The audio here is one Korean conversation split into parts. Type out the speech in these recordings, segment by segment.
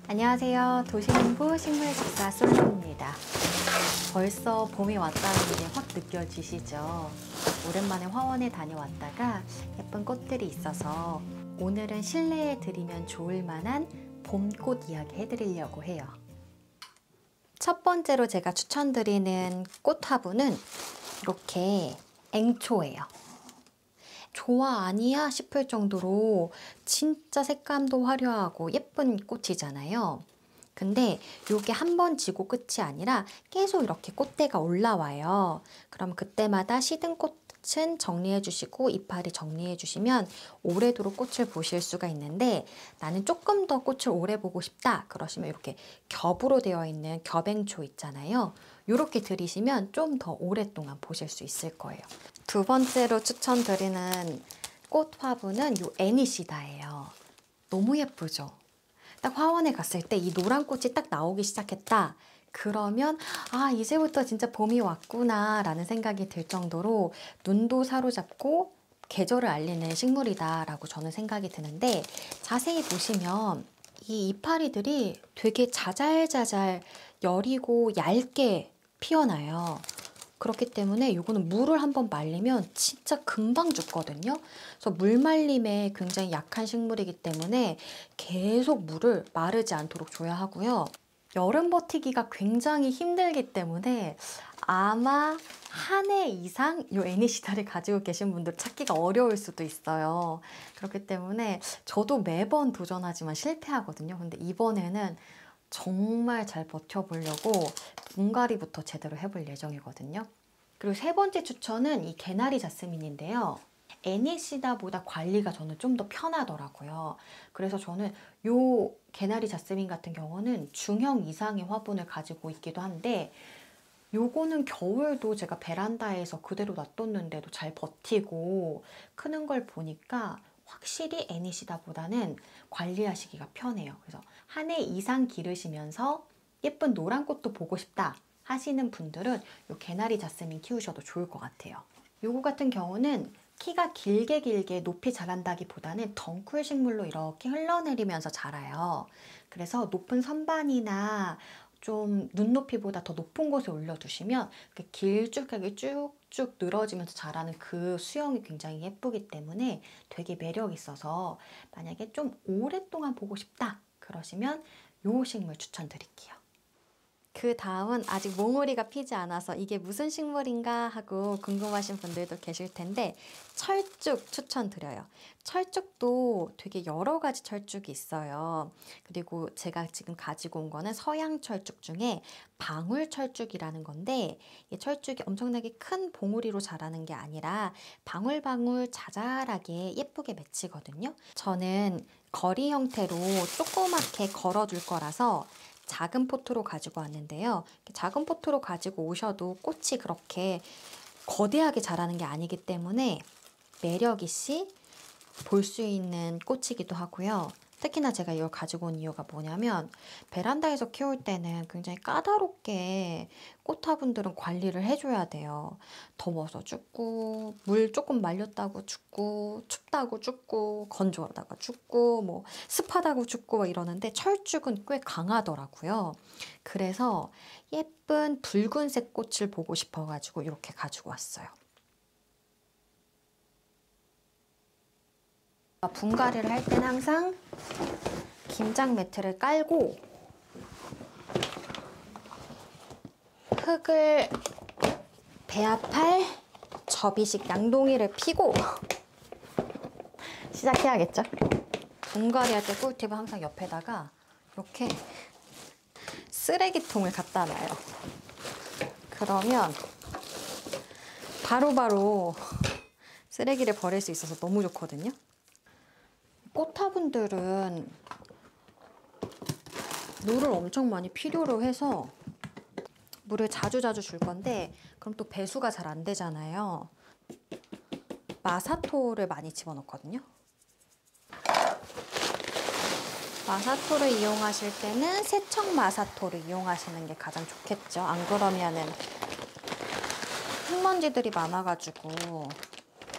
안녕하세요. 도시농부 식물집사 솔로입니다. 벌써 봄이 왔다는 게 확 느껴지시죠? 오랜만에 화원에 다녀왔다가 예쁜 꽃들이 있어서 오늘은 실내에 들이면 좋을 만한 봄꽃 이야기 해드리려고 해요. 첫 번째로 제가 추천드리는 꽃 화분은 이렇게 앵초예요. 좋아 아니야 싶을 정도로 진짜 색감도 화려하고 예쁜 꽃이잖아요. 근데 이게 한 번 지고 끝이 아니라 계속 이렇게 꽃대가 올라와요. 그럼 그때마다 시든 꽃은 정리해 주시고 이파리 정리해 주시면 오래도록 꽃을 보실 수가 있는데, 나는 조금 더 꽃을 오래 보고 싶다 그러시면 이렇게 겹으로 되어 있는 겹앵초 있잖아요. 이렇게 들이시면 좀 더 오랫동안 보실 수 있을 거예요. 두 번째로 추천드리는 꽃 화분은 이 애니시다예요. 너무 예쁘죠? 딱 화원에 갔을 때 이 노란 꽃이 딱 나오기 시작했다. 그러면 아, 이제부터 진짜 봄이 왔구나 라는 생각이 들 정도로 눈도 사로잡고 계절을 알리는 식물이다 라고 저는 생각이 드는데, 자세히 보시면 이 이파리들이 되게 자잘자잘 여리고 얇게 피어나요. 그렇기 때문에 이거는 물을 한번 말리면 진짜 금방 죽거든요. 그래서 물 말림에 굉장히 약한 식물이기 때문에 계속 물을 마르지 않도록 줘야 하고요. 여름 버티기가 굉장히 힘들기 때문에 아마 한 해 이상 이 애니시다를 가지고 계신 분들 찾기가 어려울 수도 있어요. 그렇기 때문에 저도 매번 도전하지만 실패하거든요. 근데 이번에는 정말 잘 버텨보려고 분갈이부터 제대로 해볼 예정이거든요. 그리고 세 번째 추천은 이 개나리 자스민인데요. 애니시다보다 관리가 저는 좀 더 편하더라고요. 그래서 저는 이 개나리 자스민 같은 경우는 중형 이상의 화분을 가지고 있기도 한데, 요거는 겨울도 제가 베란다에서 그대로 놔뒀는데도 잘 버티고 크는 걸 보니까 확실히 애니시다보다는 관리하시기가 편해요. 그래서 한 해 이상 기르시면서 예쁜 노란 꽃도 보고 싶다 하시는 분들은 이 개나리 자스민 키우셔도 좋을 것 같아요. 요거 같은 경우는 키가 길게 높이 자란다기보다는 덩쿨 식물로 이렇게 흘러내리면서 자라요. 그래서 높은 선반이나 좀 눈높이보다 더 높은 곳에 올려두시면 길쭉하게 쭉쭉 늘어지면서 자라는 그 수영이 굉장히 예쁘기 때문에 되게 매력 있어서, 만약에 좀 오랫동안 보고 싶다 그러시면 요 식물 추천드릴게요. 그 다음은 아직 몽우리가 피지 않아서 이게 무슨 식물인가 하고 궁금하신 분들도 계실 텐데, 철쭉 추천드려요. 철쭉도 되게 여러 가지 철쭉이 있어요. 그리고 제가 지금 가지고 온 거는 서양 철쭉 중에 방울철쭉이라는 건데, 이 철쭉이 엄청나게 큰 봉우리로 자라는 게 아니라 방울방울 자잘하게 예쁘게 맺히거든요. 저는 거리 형태로 조그맣게 걸어둘 거라서 작은 포트로 가지고 왔는데요. 작은 포트로 가지고 오셔도 꽃이 그렇게 거대하게 자라는 게 아니기 때문에 매력있이 볼 수 있는 꽃이기도 하고요. 특히나 제가 이걸 가지고 온 이유가 뭐냐면, 베란다에서 키울 때는 굉장히 까다롭게 꽃 화분들은 관리를 해줘야 돼요. 더워서 죽고, 물 조금 말렸다고 죽고, 춥다고 죽고, 건조하다가 죽고, 뭐 습하다고 죽고 막 이러는데, 철쭉은 꽤 강하더라고요. 그래서 예쁜 붉은색 꽃을 보고 싶어가지고 이렇게 가지고 왔어요. 분갈이를 할 때는 항상 김장 매트를 깔고 흙을 배합할 접이식 양동이를 피고 시작해야겠죠? 분갈이 할 때 꿀팁은 항상 옆에다가 이렇게 쓰레기통을 갖다 놔요. 그러면 바로바로 쓰레기를 버릴 수 있어서 너무 좋거든요. 꽃 화분들은 물을 엄청 많이 필요로 해서 물을 자주자주 줄 건데, 그럼 또 배수가 잘 안 되잖아요. 마사토를 많이 집어넣거든요. 마사토를 이용하실 때는 세척 마사토를 이용하시는 게 가장 좋겠죠. 안 그러면은 흙먼지들이 많아가지고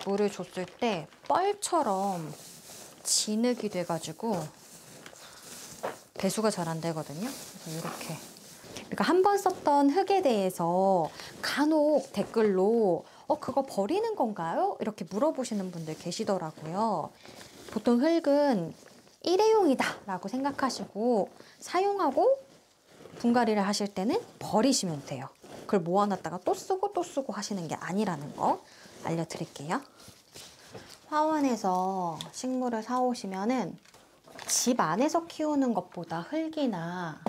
물을 줬을 때 뻘처럼 진흙이 돼가지고 배수가 잘 안 되거든요. 그래서 이렇게. 그러니까 한 번 썼던 흙에 대해서 간혹 댓글로 그거 버리는 건가요? 이렇게 물어보시는 분들 계시더라고요. 보통 흙은 일회용이다 라고 생각하시고 사용하고 분갈이를 하실 때는 버리시면 돼요. 그걸 모아놨다가 또 쓰고 또 쓰고 하시는 게 아니라는 거 알려드릴게요. 화원에서 식물을 사오시면은 집 안에서 키우는 것보다 흙이나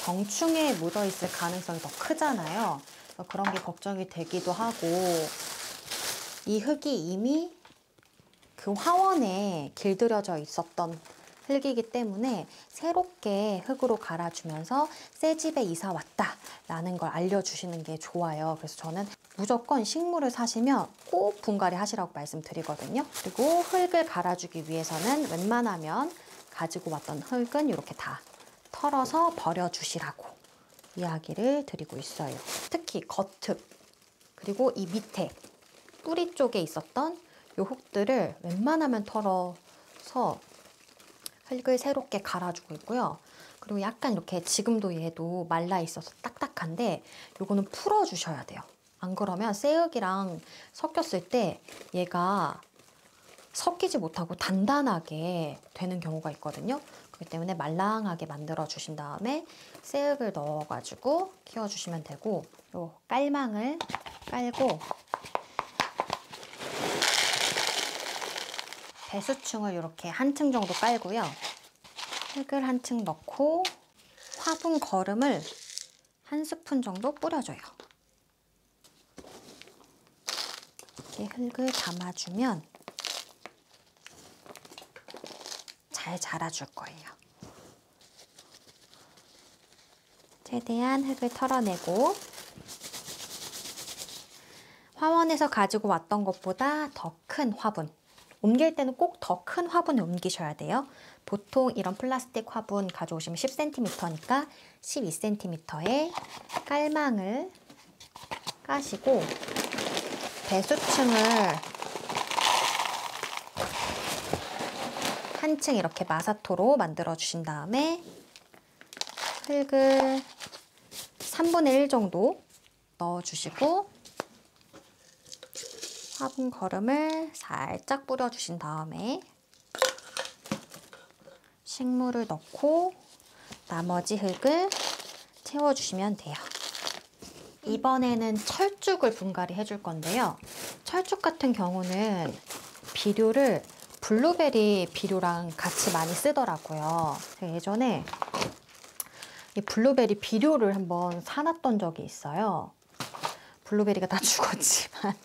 병충해에 묻어있을 가능성이 더 크잖아요. 그런 게 걱정이 되기도 하고, 이 흙이 이미 그 화원에 길들여져 있었던 흙이기 때문에 새롭게 흙으로 갈아주면서 새 집에 이사 왔다라는 걸 알려주시는 게 좋아요. 그래서 저는 무조건 식물을 사시면 꼭 분갈이 하시라고 말씀드리거든요. 그리고 흙을 갈아주기 위해서는 웬만하면 가지고 왔던 흙은 이렇게 다 털어서 버려주시라고 이야기를 드리고 있어요. 특히 겉흙, 그리고 이 밑에 뿌리 쪽에 있었던 요 흙들을 웬만하면 털어서 흙을 새롭게 갈아주고 있고요. 그리고 약간 이렇게 지금도 얘도 말라 있어서 딱딱한데 요거는 풀어주셔야 돼요. 안 그러면 새 흙이랑 섞였을 때 얘가 섞이지 못하고 단단하게 되는 경우가 있거든요. 그렇기 때문에 말랑하게 만들어 주신 다음에 새 흙을 넣어가지고 키워주시면 되고, 요 깔망을 깔고 배수층을 이렇게 한 층 정도 깔고요. 흙을 한 층 넣고 화분 거름을 한 스푼 정도 뿌려줘요. 이렇게 흙을 담아주면 잘 자라줄 거예요. 최대한 흙을 털어내고, 화원에서 가지고 왔던 것보다 더 큰 화분, 옮길 때는 꼭 더 큰 화분을 옮기셔야 돼요. 보통 이런 플라스틱 화분 가져오시면 10cm니까 12cm의 깔망을 까시고 배수층을 한 층 이렇게 마사토로 만들어 주신 다음에 흙을 3분의 1 정도 넣어주시고 화분 거름을 살짝 뿌려주신 다음에 식물을 넣고 나머지 흙을 채워주시면 돼요. 이번에는 철쭉을 분갈이 해줄 건데요. 철쭉 같은 경우는 비료를 블루베리 비료랑 같이 많이 쓰더라고요. 제가 예전에 이 블루베리 비료를 한번 사놨던 적이 있어요. 블루베리가 다 죽었지만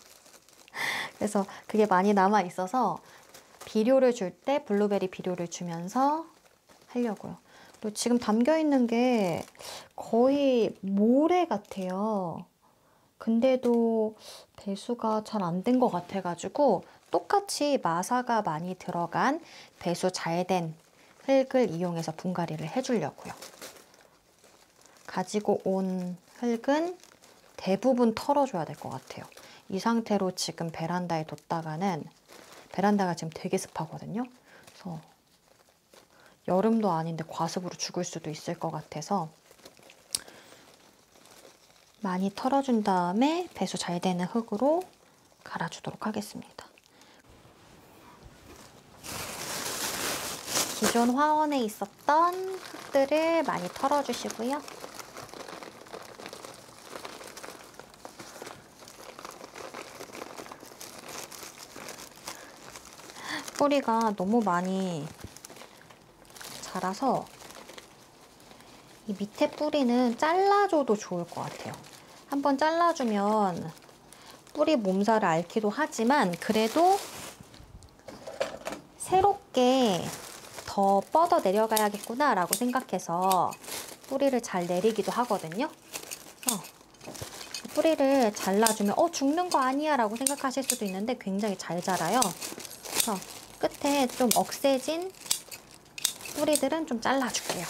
그래서 그게 많이 남아 있어서 비료를 줄 때 블루베리 비료를 주면서 하려고요. 그리고 지금 담겨 있는 게 거의 모래 같아요. 근데도 배수가 잘 안 된 것 같아가지고 똑같이 마사가 많이 들어간 배수 잘 된 흙을 이용해서 분갈이를 해주려고요. 가지고 온 흙은 대부분 털어줘야 될 것 같아요. 이 상태로 지금 베란다에 뒀다가는 베란다가 지금 되게 습하거든요. 그래서 여름도 아닌데 과습으로 죽을 수도 있을 것 같아서 많이 털어준 다음에 배수 잘 되는 흙으로 갈아주도록 하겠습니다. 기존 화원에 있었던 흙들을 많이 털어주시고요. 뿌리가 너무 많이 자라서 이 밑에 뿌리는 잘라줘도 좋을 것 같아요. 한번 잘라주면 뿌리 몸살을 앓기도 하지만 그래도 새롭게 더 뻗어 내려가야겠구나 라고 생각해서 뿌리를 잘 내리기도 하거든요. 그래서 뿌리를 잘라주면 죽는 거 아니야 라고 생각하실 수도 있는데 굉장히 잘 자라요. 그래서 끝에 좀 억세진 뿌리들은 좀 잘라줄게요.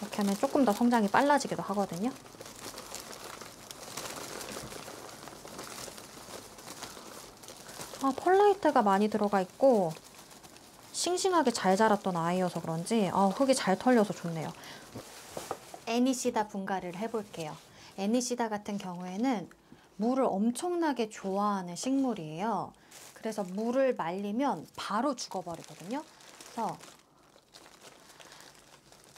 이렇게 하면 조금 더 성장이 빨라지기도 하거든요. 펄라이트가 많이 들어가 있고 싱싱하게 잘 자랐던 아이여서 그런지 흙이 잘 털려서 좋네요. 애니시다 분갈이를 해볼게요. 애니시다 같은 경우에는 물을 엄청나게 좋아하는 식물이에요. 그래서 물을 말리면 바로 죽어버리거든요. 그래서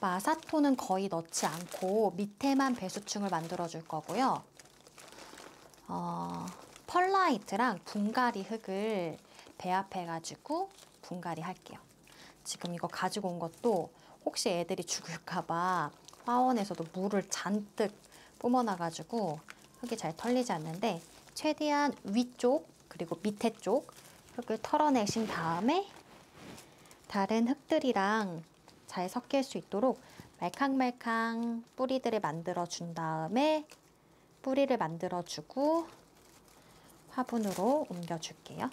마사토는 거의 넣지 않고 밑에만 배수층을 만들어 줄 거고요. 펄라이트랑 분갈이 흙을 배합해가지고 분갈이 할게요. 지금 이거 가지고 온 것도 혹시 애들이 죽을까봐 화원에서도 물을 잔뜩 뿜어놔가지고 흙이 잘 털리지 않는데 최대한 위쪽 그리고 밑에 쪽 흙을 털어내신 다음에 다른 흙들이랑 잘 섞일 수 있도록 말캉말캉 뿌리들을 만들어 준 다음에 뿌리를 만들어 주고 화분으로 옮겨 줄게요.